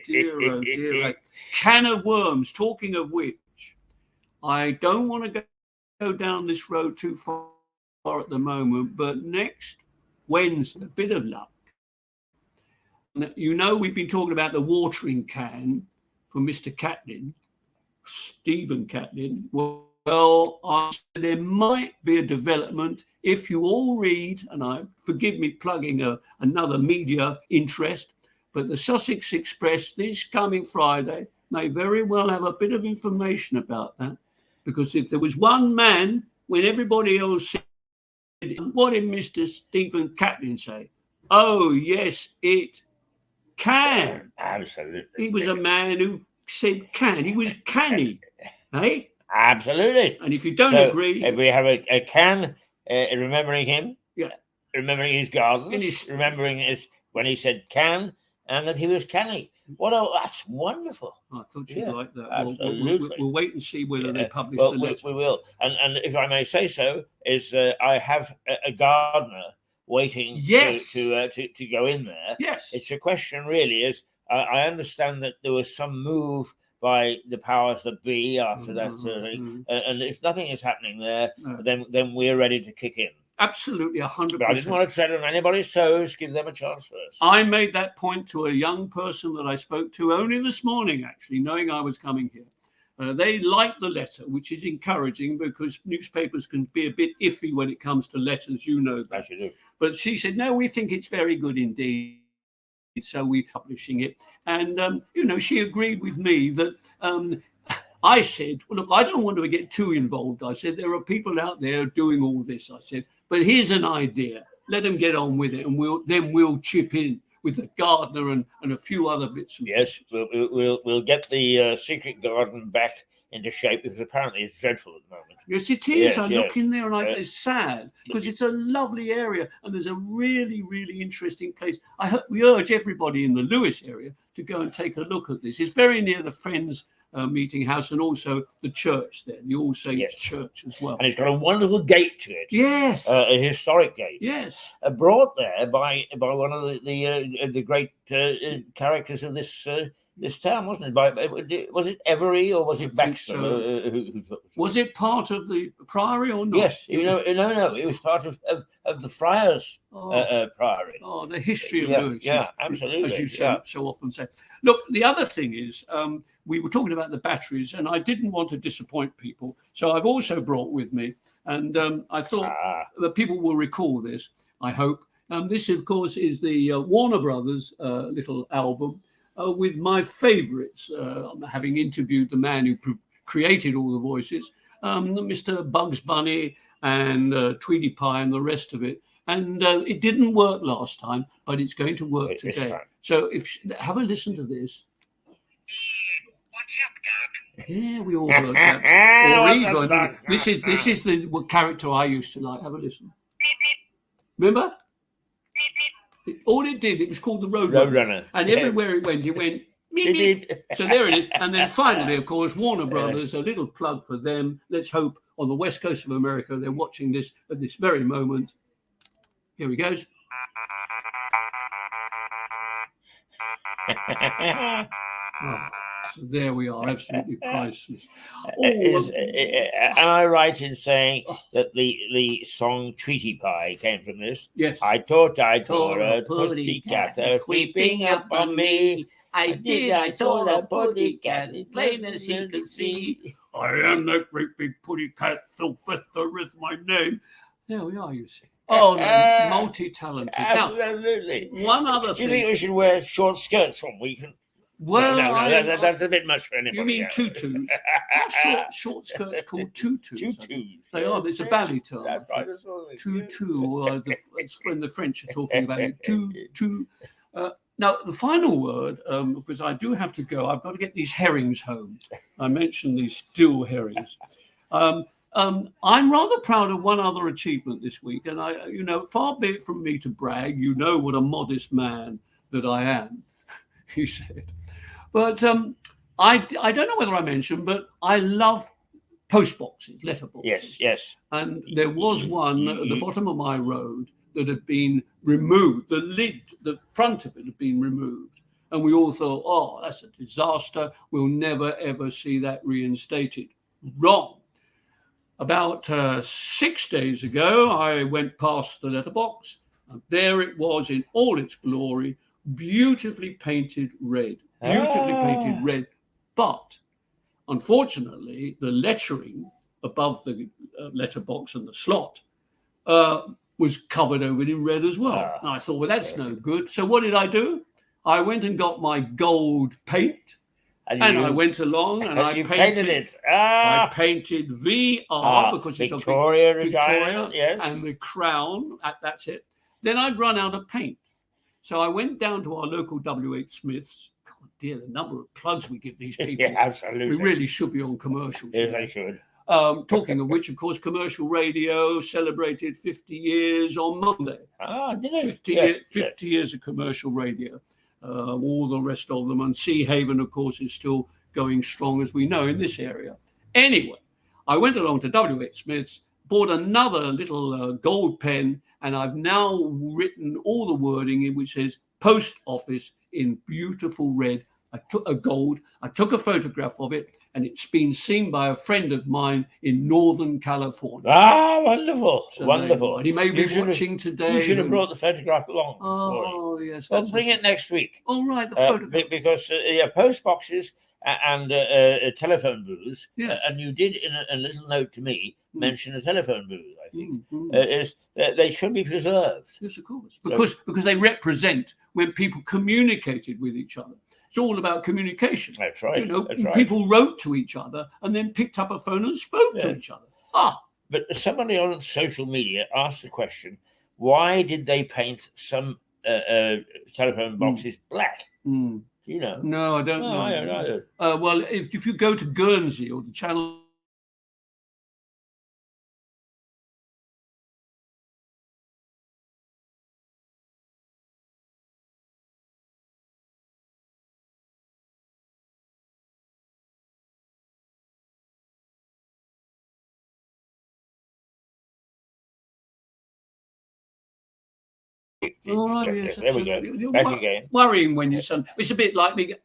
dear. Can of worms, talking of which, I don't want to go down this road too far at the moment, but next Wednesday, a bit of luck. We've been talking about the watering can for Mr. Catlin, Stephen Catlin. Well, there might be a development if you all read, and forgive me plugging another media interest, but the Sussex Express this coming Friday may very well have a bit of information about that, because if there was one man when everybody else said, what did Mr. Stephen Catlin say? Oh, yes, it can. Absolutely. He was a man who said can. He was canny. Eh? Absolutely. And if you don't agree... we have a can remembering him, remembering his gardens, remembering when he said can, and that he was canny. That's wonderful. I thought you'd like that. Absolutely. We'll wait and see whether they publish the letter. We will. And if I may say so, I have a gardener waiting to go in there. Yes. It's a question really is, I understand that there was some move by the powers that be after that sort of thing. And if nothing is happening there, then we're ready to kick in. Absolutely, 100%. But I didn't want to tread on anybody's toes. Give them a chance first. I made that point to a young person that I spoke to only this morning, actually, knowing I was coming here. They liked the letter, which is encouraging because newspapers can be a bit iffy when it comes to letters, you know that. Yes, you do. But she said, no, we think it's very good indeed. So we're publishing it. And, she agreed with me that I said, well, look, I don't want to get too involved. I said, there are people out there doing all this. I said, but here's an idea. Let them get on with it, and we'll chip in with the gardener and a few other bits. Yes, we'll get the secret garden back into shape because apparently it's dreadful at the moment. Yes, it is. I look in there and it's sad because it's a lovely area and there's a really, really interesting place. We urge everybody in the Lewis area to go and take a look at this. It's very near the Friends meeting house and also the church there, the All Saints Church as well. And it's got a wonderful gate to it. Yes. A historic gate. Yes. Brought there by one of the great characters of this town, wasn't it? Was it Every or was it Baxter? Was it part of the priory or not? Yes. No. It was part of the friars' priory. Oh, the history of Lewis. Yeah, absolutely. As you so often say. Look, the other thing is, we were talking about the batteries, and I didn't want to disappoint people, so I've also brought with me, and I thought that people will recall this, I hope. This, of course, is the Warner Brothers little album with my favourites, having interviewed the man who created all the voices, Mr. Bugs Bunny and Tweety Pie and the rest of it. And it didn't work last time, but it's going to work today. So have a listen to this. Yeah, we all heard that. This is the character I used to like. Have a listen. Remember? All it did, it was called the Roadrunner. And everywhere it went beep, beep. So there it is. And then finally, of course, Warner Brothers, a little plug for them. Let's hope on the west coast of America, they're watching this at this very moment. Here he goes. Oh, so there we are, absolutely priceless. Am I right in saying that the song Tweety Pie came from this? Yes. I thought I saw a pussycat creeping up on me. I saw the pussycat as plain as he could see. I am that great big putty cat, Sylvester is my name. There we are, you see. Oh, no, multi-talented. Absolutely. Now, one other Do you thing. think we should wear short skirts one week? Well, no, that's a bit much for anybody. You mean tutus? Are short skirts called tutus? Tutus. They are. There's a ballet term. That's right. Tutu. It's when the French are talking about it. Tutu. Now, the final word, because I do have to go, I've got to get these herrings home. I mentioned these dill herrings. I'm rather proud of one other achievement this week, and far be it from me to brag. You know what a modest man that I am, he said. But I don't know whether I mentioned, but I love post boxes, letter boxes. Yes. And there was one at the bottom of my road that had been removed. The lid, the front of it had been removed. And we all thought, oh, that's a disaster. We'll never, ever see that reinstated. Wrong. About 6 days ago, I went past the letterbox, and there it was in all its glory, beautifully painted red. Painted red. But unfortunately, the lettering above the letterbox and the slot was covered over in red as well. And I thought, well, that's no good. So what did I do? I went and got my gold paint. And I went along and I painted it. I painted VR because it's Victoria, yes, and the crown. That's it. Then I'd run out of paint, so I went down to our local WH Smith's. God dear, the number of plugs we give these people. Yeah, absolutely. We really should be on commercials. Yes, they should. Talking of which, of course, commercial radio celebrated 50 years on Monday. Did it? 50 years of commercial radio. All the rest of them. And Sea Haven, of course, is still going strong, as we know, in this area. Anyway, I went along to WH Smith's, bought another little gold pen, and I've now written all the wording in which says post office in beautiful red. I took a gold, I took a photograph of it, and it's been seen by a friend of mine in Northern California. Wonderful. So wonderful. He may be watching today. You should have brought the photograph along. Oh, yes. Well, bring it next week. All right, the photograph. Because post boxes and telephone booths, and you did in a little note to me mention a telephone booth, I think, they should be preserved. Yes, of course. Because they represent when people communicated with each other. It's all about communication. That's right. People wrote to each other and then picked up a phone and spoke to each other. But somebody on social media asked the question, why did they paint some telephone boxes black? Do you know? No, I don't know. I don't know. Well, if you go to Guernsey or the Channel... Yes, there we go. Back again. Worrying when your son. It's a bit like me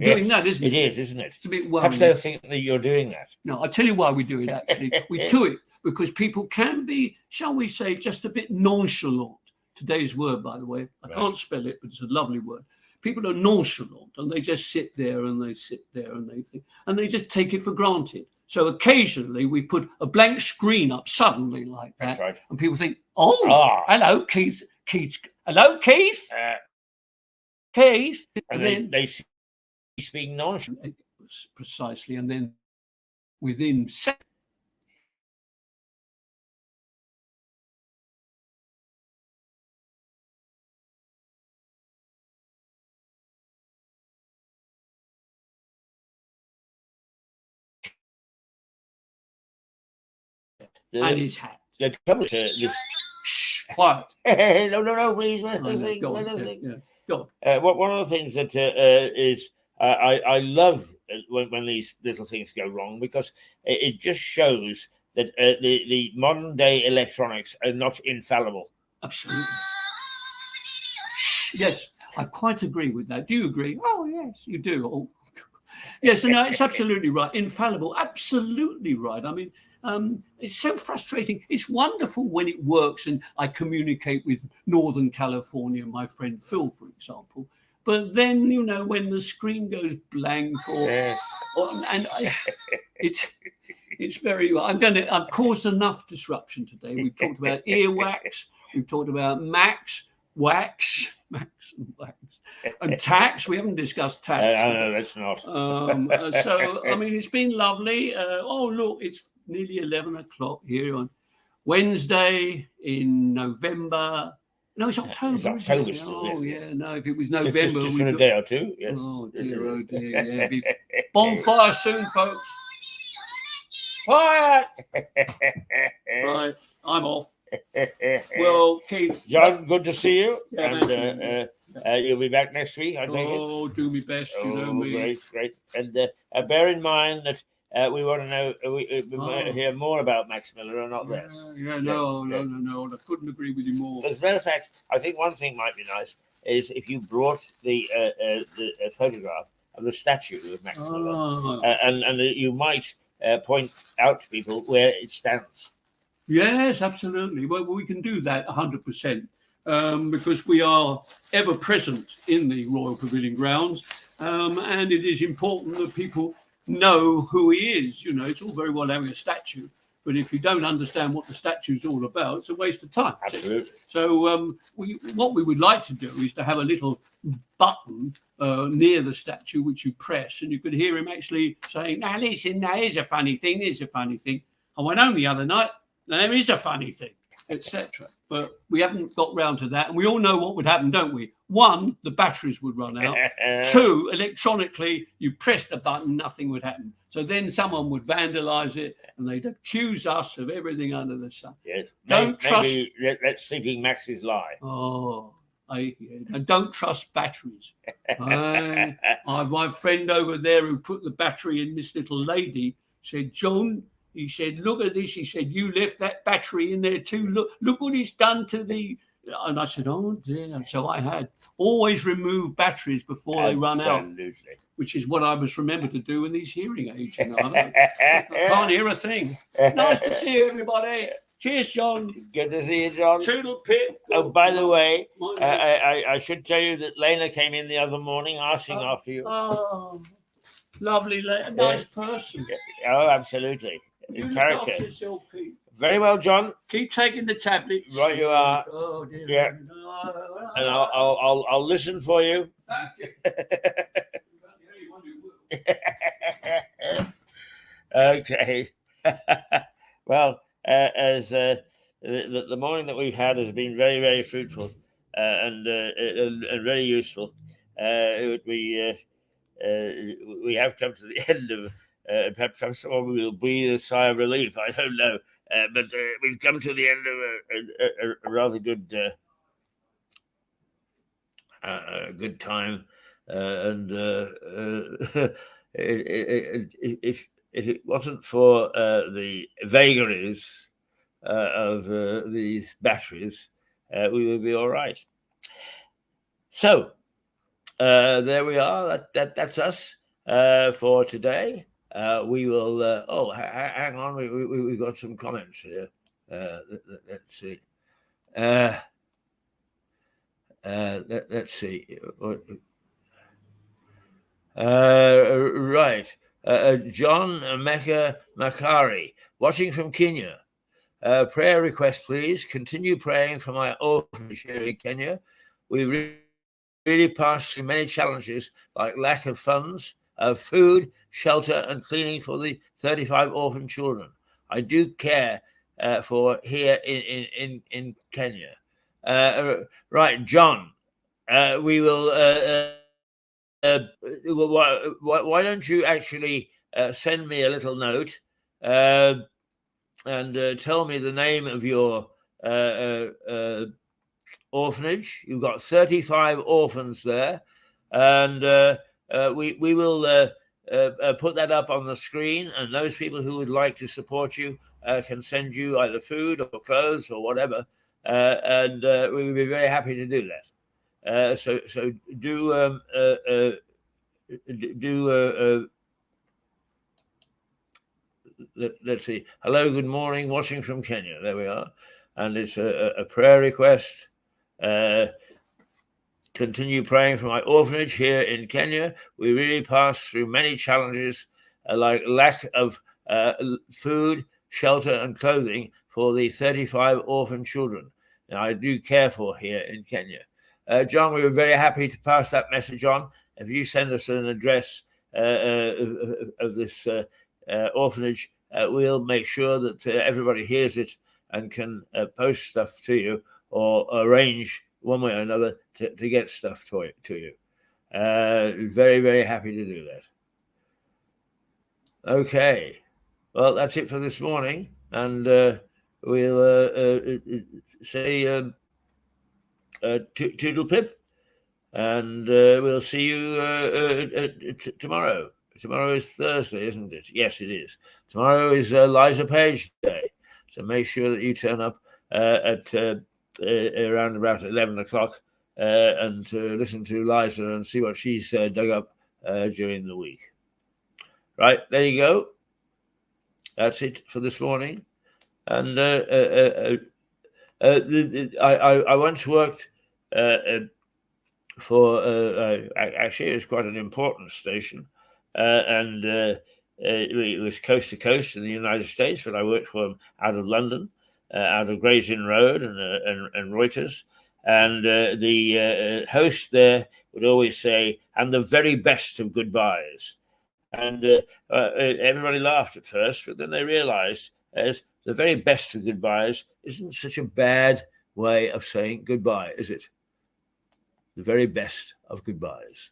doing that, isn't it? It is, isn't it? It's a bit worrying. Perhaps they'll think that you're doing that. No, I'll tell you why we do it, actually. We do it because people can be, shall we say, just a bit nonchalant. Today's word, by the way. I can't spell it, but it's a lovely word. People are nonchalant and they just sit there and they sit there and they think, and they just take it for granted. So occasionally we put a blank screen up suddenly like that. That's right. And people think, hello, Keith. Hello, Keith. Keith. And then they speak nonchalant. Precisely. And then within seconds, and his hat. The trouble is Shh, quiet. no, please. Let us sing. Go on. One of the things that is I love when these little things go wrong, because it just shows that the modern day electronics are not infallible. Absolutely. Yes. I quite agree with that. Do you agree? Oh, yes, you do. Oh. Yes, no, it's absolutely right. Infallible, absolutely right. I mean, it's so frustrating. It's wonderful when it works and I communicate with Northern California, my friend Phil, for example. But then, you know, when the screen goes blank it's very. I've caused enough disruption today. We've talked about earwax. We've talked about wax, and tax. We haven't discussed tax. No, let's not. So, I mean, it's been lovely. Oh, look, it's nearly 11 o'clock here on Wednesday in November. No, it's October. It's October isn't it? still, Oh, yes, yeah. yes. No, if it was November, just for a day or two. Yes. Oh dear, yeah. Bonfire soon, folks. Quiet. Right, I'm off. Well, Keith. John, good to see you. Yeah, and you'll be back next week, I think. Oh, do me best, you know me. Great. And bear in mind that we want to know, we might hear more about Max Miller or not less. No. I couldn't agree with you more. As a matter of fact, I think one thing might be nice is if you brought the photograph of the statue of Max Miller, and you might point out to people where it stands. Yes, absolutely. Well, we can do that 100%. Because we are ever present in the Royal Pavilion grounds, and it is important that people know who he is. You know, it's all very well having a statue, but if you don't understand what the statue is all about, it's a waste of time. Absolutely. So what we would like to do is to have a little button near the statue which you press, and you could hear him actually saying, "Now listen, now here's a funny thing, here's a funny thing. I went home the other night, now there is a funny thing," etc. But we haven't got round to that, and we all know what would happen, don't we? One, the batteries would run out. Two, electronically, you press the button, nothing would happen. So then someone would vandalise it, and they'd accuse us of everything under the sun. Yes. Don't trust. Maybe let Sleeping Max's lie. Oh, and don't trust batteries. My friend over there who put the battery in this little lady said, "John," he said, "look at this." He said, "You left that battery in there too. Look what it's done to the..." And I said, "Oh dear." So I had always remove batteries before they run out, which is what I must remember to do in these hearing aids. You know, I can't hear a thing. Nice to see you, everybody. Cheers, John. Good to see you, John. Toodle pip. Oh, by the way, I should tell you that Lena came in the other morning asking after you. Oh, lovely, nice person. Oh, absolutely. You look Character. after yourself, Pete. Very well, John. Keep taking the tablets. Right, you are. Oh dear. Yeah. And I'll listen for you. Okay. Well, as the morning that we've had has been very, very fruitful and very useful. We have come to the end of. Perhaps someone will breathe a sigh of relief. I don't know, but we've come to the end of a rather good time, and if it wasn't for the vagaries of these batteries, we would be all right. So there we are. That's us for today. We will. Hang on. We've got some comments here. Let's see. Let's see. Right. John Mecca Makari, watching from Kenya. Prayer request, please. Continue praying for my orphanage here in Kenya. We really passed through many challenges like lack of funds, of food, shelter, and cleaning for the 35 orphan children I do care for here in Kenya. Right, John, we will. Why don't you actually send me a little note and tell me the name of your orphanage? You've got 35 orphans there, and we will put that up on the screen, and those people who would like to support you can send you either food or clothes or whatever, and we would be very happy to do that. So do let's see. Hello, good morning, watching from Kenya. There we are. And it's a prayer request. Continue praying for my orphanage here in Kenya. We really pass through many challenges like lack of food, shelter, and clothing for the 35 orphan children that I do care for here in Kenya. John, we were very happy to pass that message on. If you send us an address of this orphanage, we'll make sure that everybody hears it and can post stuff to you or arrange one way or another to get stuff to you. Very, very happy to do that. Okay. Well, that's it for this morning. And we'll say toodle pip. And we'll see you tomorrow. Tomorrow is Thursday, isn't it? Yes, it is. Tomorrow is Liza Page Day. So make sure that you turn up at around about 11 o'clock and listen to Liza and see what she's dug up during the week. Right, there you go. That's it for this morning. And I once worked for actually it was quite an important station, and it was coast to coast in the United States, but I worked for them out of London, out of Gray's Inn Road and Reuters, and the host there would always say, "And the very best of goodbyes," and everybody laughed at first, but then they realized as the very best of goodbyes isn't such a bad way of saying goodbye, is it? The very best of goodbyes.